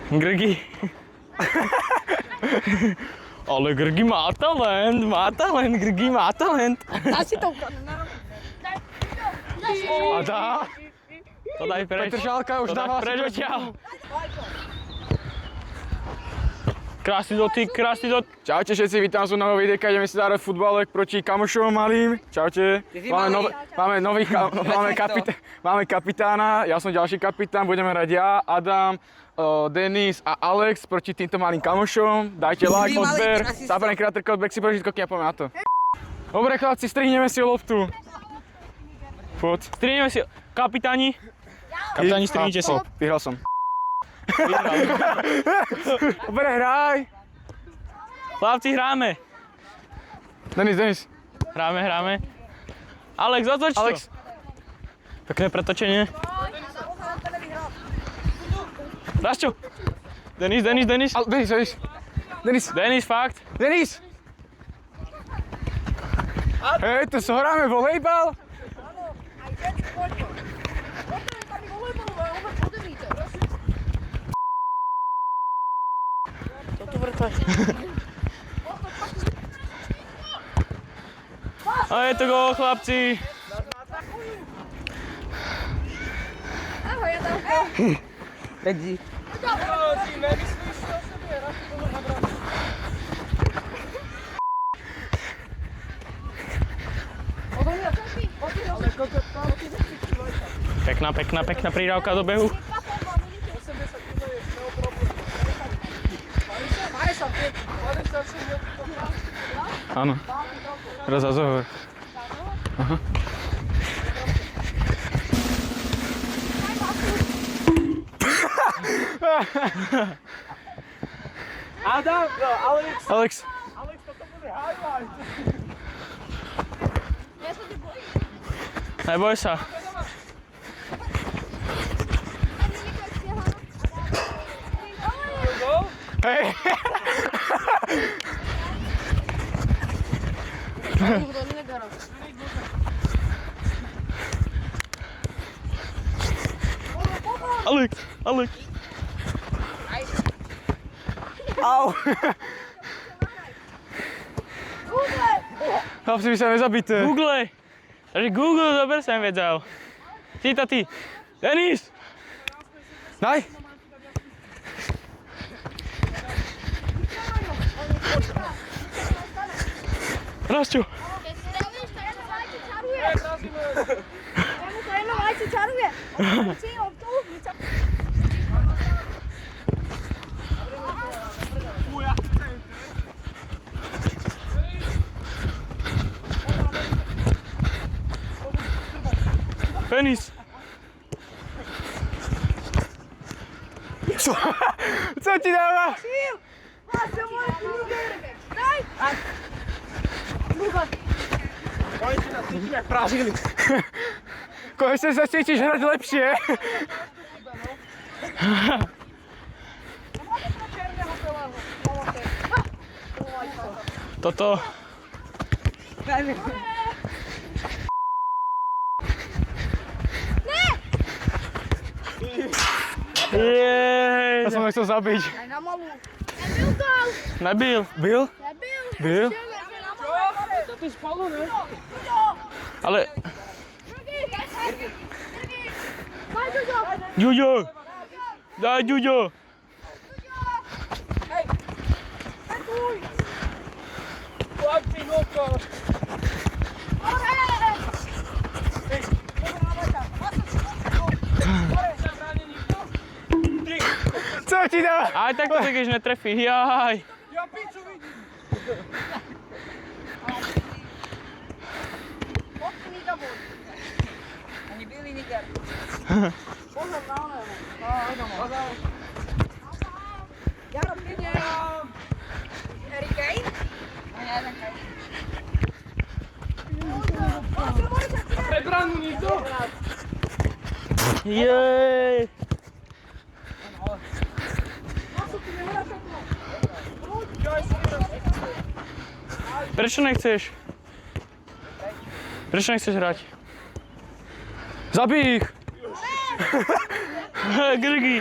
Grgy. Ale Grgy má talent, Grgy má talent. Dá si to ukradnúť na rovinu. A dá. To daj preč. Petr Žálka už dáva preč odtiaľ. Krásny dotyk, krásny dotyk. Čaute všetci, vítam vás u nového videjka, ideme si zahrať futbalek proti kamošom malým. Čaute. Máme kapitána, ja som ďalší kapitán, budeme hrať ja, Adam, Denis a Alex proti týmto malým kamošom. Dajte like, odber, západný kreator kód, back si prežitko, kým ja poviem na to. Dobre chlapci, strihneme si loptu. Poď. Strihneme si, kapitáni. Kapitáni, strihnite si. Vyhral som. Dobre, hraj. Chlapci, hráme. Denis. Hráme. Alex, otoč to. Alex. Pekné pretočenie. Rašťo. Denis. Denis, fakt. Denis. Hej, tu hráme volejbal. A je to gól, chlapci. Ahoj, Adamko. Redzi. Pekná prírávka do behu. Áno. Teraz zazohovor. Aha. Adam, Alex. toto bude highlight. Neboj sa. Hej. Alex. Au. Chlapci, vy sa nezabíte. Google. Takže Google, dobre som vedel. Ty. Denis. Daj. Rašťo. Denis. Co ti dáva? Konečne sa cítiš hrať lepšie. Toto. Jej. Ja som ho chcel zabiť. Aj na malú. Nebyl. Byl? Byl? To ty spolu, ne? Ale... Ďuďo. Daj, Ďuďo. Chlapci, noko. Co ti dáva? Aj tak to keď netrefí, jaj. Ja piču vidím. Poďte mi domov. Ani byli niger. Pozor na ono. Pozor. Jaro, príde. Harry Kane? Nie, jeden Kane. Prebranú nikto? Jej. Prečo nechceš? Prečo nechceš hrať? Zabij ich! Grgy.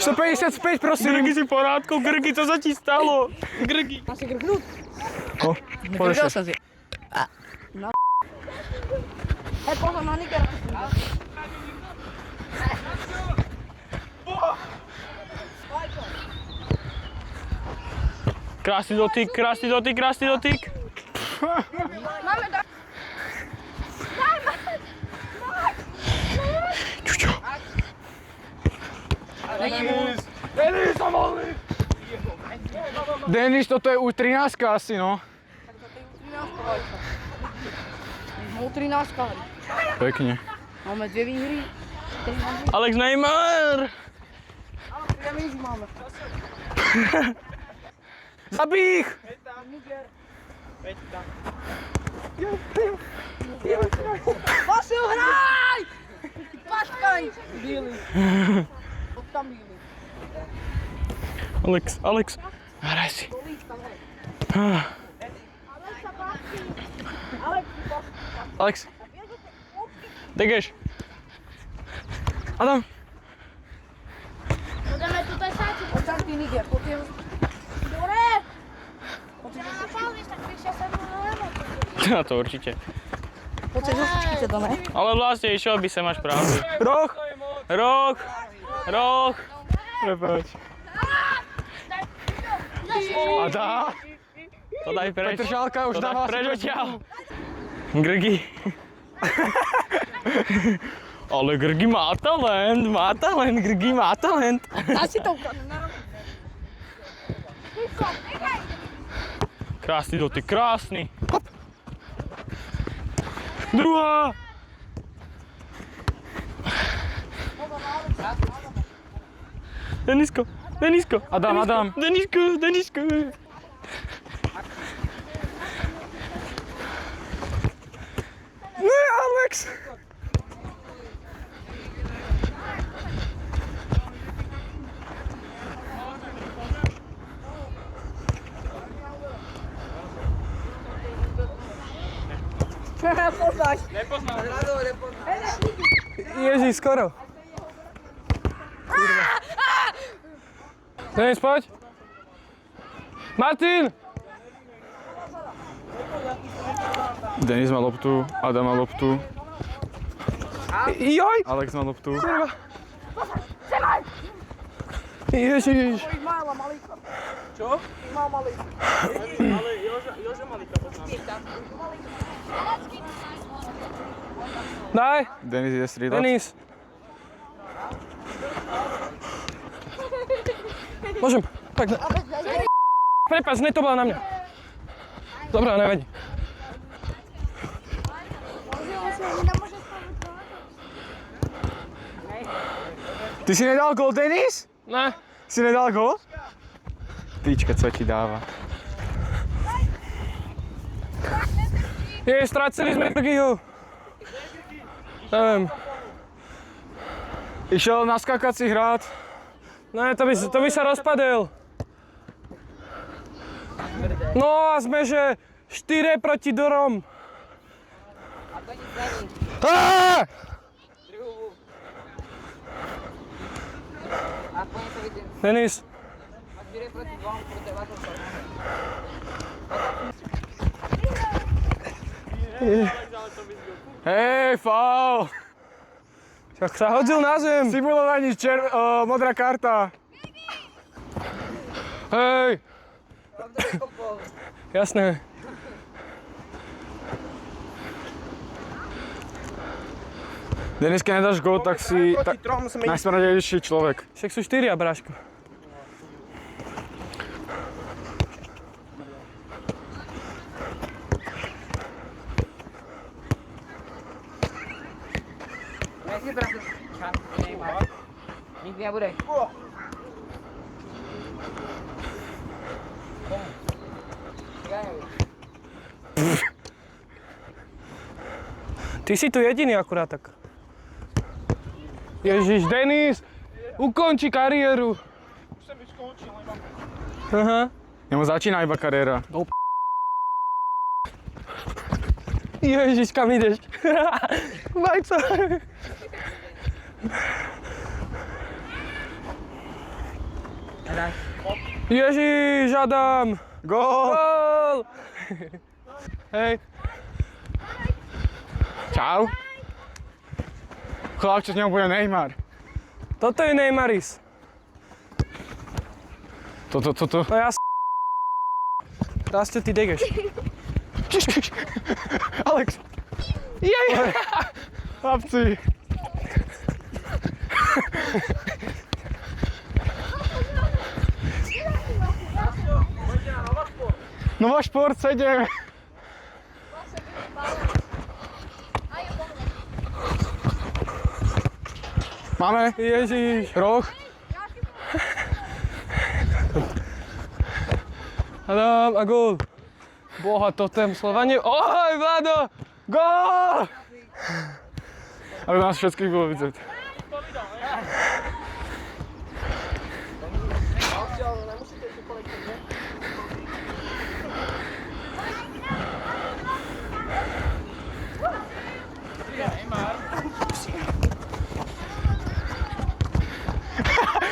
155, prosím. Grgy si porádkou, Grgy, co sa ti stalo? Grgy. Máš si grknúť? No, Nevedel som si. No. Hej, pozor na Niger. Krásny dotyk, krásny dotyk, krásny dotyk. Máme to. Čučo. Denis, toto je už 13 asi, no. Máme 13 hry. Pekne. Máme 2 výhry. Alex Neymar. Áno, 3 minúty máme. Zabij ich! Vasil, hraj! Paškaj! Bílý. Od tam bílý. Alex, hraj si. Alex. Degeš. Adam. Budeme tutaj sadzić. Od tam ty Niger, potem... Dobre! Ja na Pauli, tak by się sam No to určite. Poďte zo sučky to, ne? Ale vlastne išiel by sem až pravdu. Roh. Prepáč. A dá? To daj preč. Petržálka už To dáva daj preč asi odtiaľ. Grgy. Ale Grgy má talent, Grgy má talent. Dá si to ukradnúť na rohu. Krásny dotyk, krásny. Hop. Druhá. Denisko. Adam. Denisko. Ne, Alex! Poznáš. Ježiš, skoro. Denis, poď. Martin! Denis má loptu, Adam má loptu. Joj! Alex má loptu. Ježiš. Ich mala malíka. Čo? Ich mal malíka. Ale Joža Malika poznám. Daj. Denis ide střídat. Denis. Môžem. Tak. Prepáč, ne to bola na mňa. Dobre, nevadí. Ty si nedal gól, Denis? Ne. Si nedal gól? Tyčka, co ti dáva? Stráceli sme Grgyho. Neviem. Išiel na skakací hrad. Ne, to by sa rozpadel. No a sme, že 4 proti Dorom. Aaaa! Denis. Hej, faul! Tak sa hodil na zem. Simulovaní modrá karta. Hej! Jasné. Denis, keď nedáš gól, tak si najsmradejší človek. Však sú 4, bráško. Nikdy nebude. Ty si tu jediný akurát tak. Ježiš, Denis, ukonči kariéru. Už som ju skončil, iba. Aha. Nemu začína iba kariéra. Ježiš, kam ideš? Bajco. Ježiš, Adam! Gól! Gól! Hej. Čau. Chlapče, s ňou bude Neymar. Toto je Neymaris. Toto. No ja Raste, ty degeš. Alex! Jej! Chlapci! Nová šport, sedem. Máme? Ježiš. Roh? Adam a gól. Boha, totem Slovanie. Oj, Vlado! Gól! Aby nás všetkých bolo vidieť.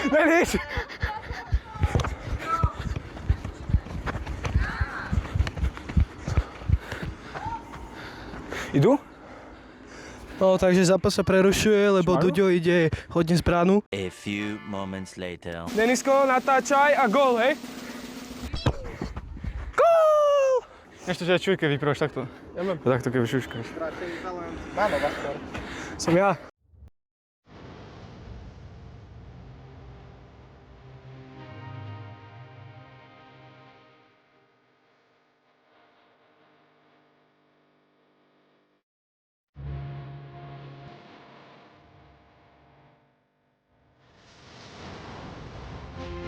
Denis! Idú? No, takže zápas sa prerušuje, lebo Duďo ide hodne z bránu. A few moments later. Denisko, natáčaj a gól, hej? Gól! Ešte, že aj čujke vyprávaš takto. Ja mám. Takto, keby šuškáš. Som ja.